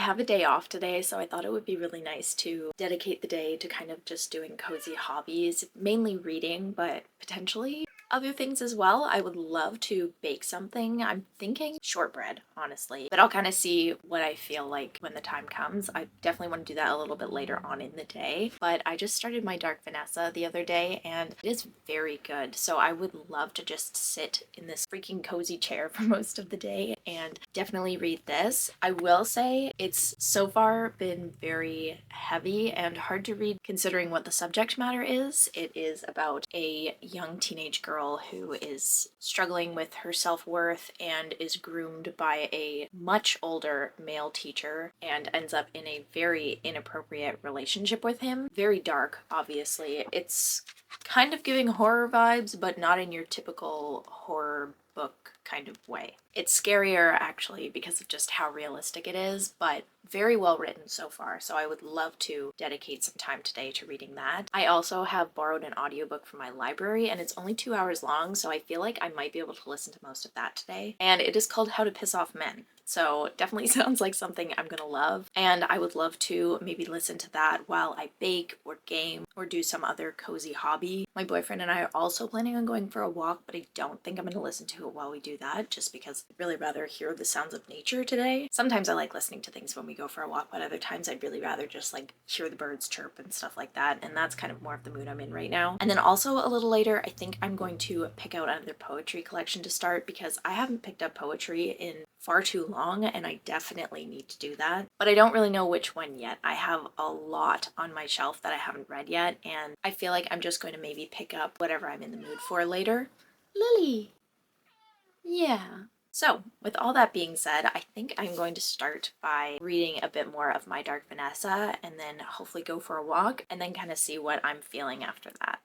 have a day off today, so I thought it would be really nice to dedicate the day to kind of just doing cozy hobbies, mainly reading, but potentially other things as well. I would love to bake something. I'm thinking shortbread, honestly, but I'll kind of see what I feel like when the time comes. I definitely want to do that a little bit later on in the day, but I just started my Dark Vanessa the other day and it is very good. So I would love to just sit in this freaking cozy chair for most of the day and definitely read this. I will say it's so far been very heavy and hard to read considering what the subject matter is. It is about a young teenage girl who is struggling with her self-worth and is groomed by a much older male teacher and ends up in a very inappropriate relationship with him. Very dark, obviously. It's kind of giving horror vibes, but not in your typical horror book kind of way. It's scarier actually because of just how realistic it is, but very well written so far, so I would love to dedicate some time today to reading that. I also have borrowed an audiobook from my library and it's only 2 hours long, so I feel like I might be able to listen to most of that today. And it is called How to Piss Off Men. So definitely sounds like something I'm gonna love, and I would love to maybe listen to that while I bake or game or do some other cozy hobby. My boyfriend and I are also planning on going for a walk, but I don't think I'm gonna listen to it while we do that, just because I'd really rather hear the sounds of nature today. Sometimes I like listening to things when we go for a walk, but other times I'd really rather just like hear the birds chirp and stuff like that, and that's kind of more of the mood I'm in right now. And then also a little later, I think I'm going to pick out another poetry collection to start because I haven't picked up poetry in far too long and I definitely need to do that. But I don't really know which one yet. I have a lot on my shelf that I haven't read yet, and I feel like I'm just going to maybe pick up whatever I'm in the mood for later. Lily! Yeah. So, with all that being said, I think I'm going to start by reading a bit more of my Dark Vanessa and then hopefully go for a walk and then kind of see what I'm feeling after that.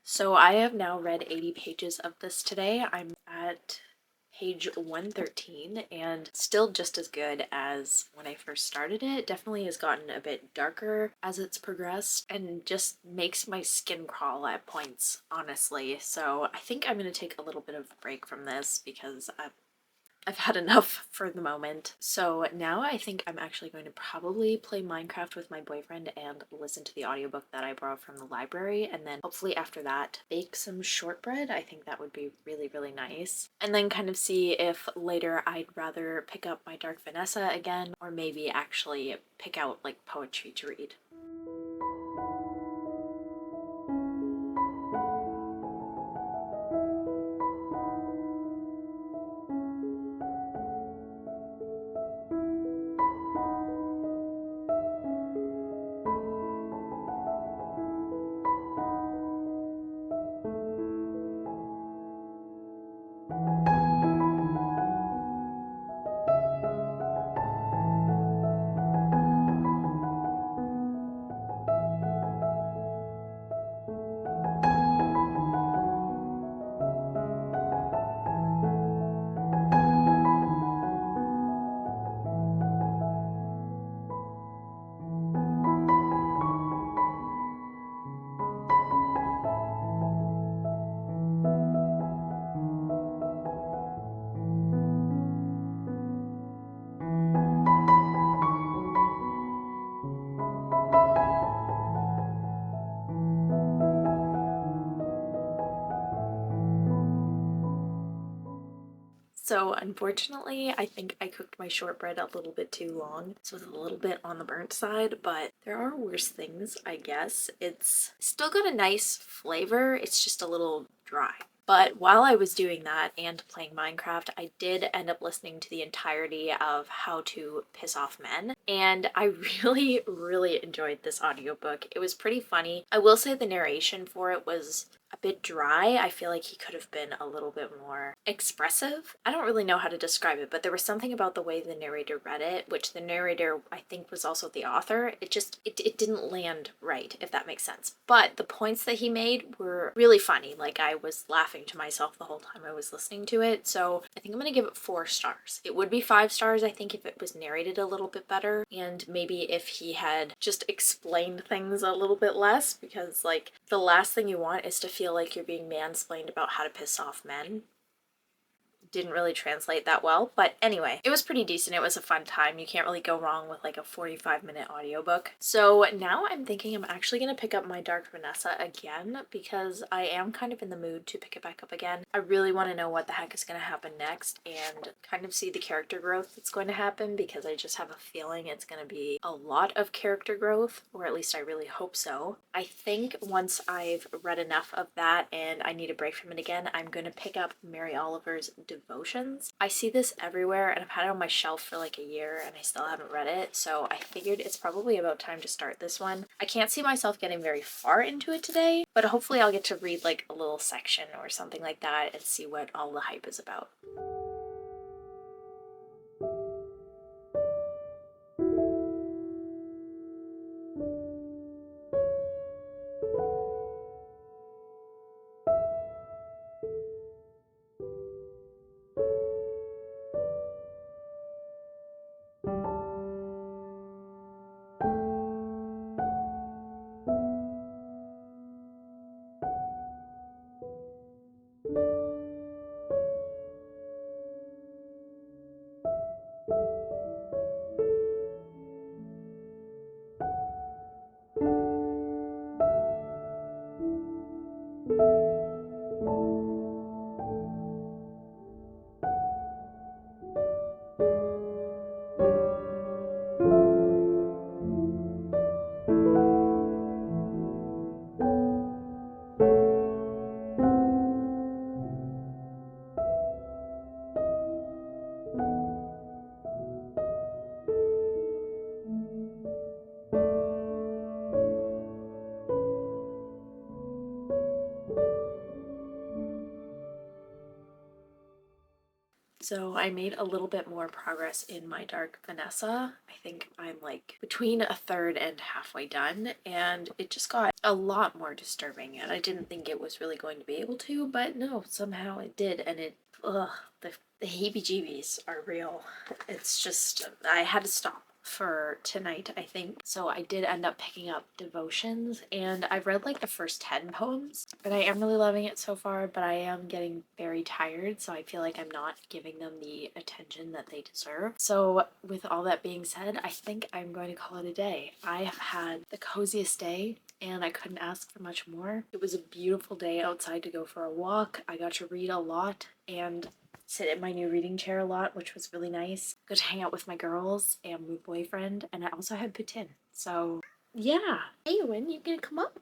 So I have now read 80 pages of this today. I'm at page 113 and still just as good as when I first started it. Definitely has gotten a bit darker as it's progressed and just makes my skin crawl at points, honestly. So I think I'm going to take a little bit of a break from this because I've had enough for the moment. So now I think I'm actually going to probably play Minecraft with my boyfriend and listen to the audiobook that I borrowed from the library, and then hopefully after that bake some shortbread. I think that would be really, really nice. And then kind of see if later I'd rather pick up my Dark Vanessa again or maybe actually pick out like poetry to read. So unfortunately, I think I cooked my shortbread a little bit too long, so it's a little bit on the burnt side, but there are worse things, I guess. It's still got a nice flavor, it's just a little dry. But while I was doing that and playing Minecraft, I did end up listening to the entirety of How to Piss Off Men, and I really, really enjoyed this audiobook. It was pretty funny. I will say the narration for it was a bit dry. I feel like he could have been a little bit more expressive. I don't really know how to describe it, but there was something about the way the narrator read it, which the narrator I think was also the author. It didn't land right, if that makes sense. But the points that he made were really funny. Like, I was laughing to myself the whole time I was listening to it. So I think I'm gonna give it 4 stars. It would be 5 stars, I think, if it was narrated a little bit better, and maybe if he had just explained things a little bit less, because like the last thing you want is to feel like you're being mansplained about how to piss off men. Didn't really translate that well, but anyway, it was pretty decent. It was a fun time. You can't really go wrong with like a 45-minute audiobook. So now I'm thinking I'm actually going to pick up my Dark Vanessa again, because I am kind of in the mood to pick it back up again. I really want to know what the heck is going to happen next and kind of see the character growth that's going to happen, because I just have a feeling it's going to be a lot of character growth, or at least I really hope so. I think once I've read enough of that and I need a break from it again, I'm going to pick up Mary Oliver's Devotions. I see this everywhere and I've had it on my shelf for like a year and I still haven't read it, so I figured it's probably about time to start this one. I can't see myself getting very far into it today, but hopefully I'll get to read like a little section or something like that and see what all the hype is about. So I made a little bit more progress in my Dark Vanessa. I think I'm like between a third and halfway done, and it just got a lot more disturbing, and I didn't think it was really going to be able to, but no, somehow it did, and the heebie-jeebies are real. It's just, I had to stop for tonight, I think. So I did end up picking up Devotions, and I've read like the first 10 poems, and I am really loving it so far, but I am getting very tired, so I feel like I'm not giving them the attention that they deserve. So with all that being said, I think I'm going to call it a day. I have had the coziest day, and I couldn't ask for much more. It was a beautiful day outside to go for a walk. I got to read a lot and sit in my new reading chair a lot, which was really nice. Got to hang out with my girls and my boyfriend, and I also had poutine. So yeah. Hey, Ewan, you gonna come up?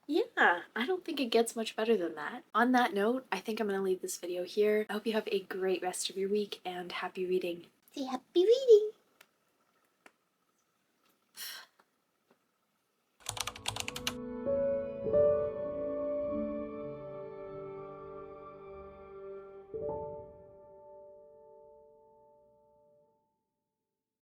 Yeah, I don't think it gets much better than that. On that note, I think I'm gonna leave this video here. I hope you have a great rest of your week and happy reading. Say happy reading!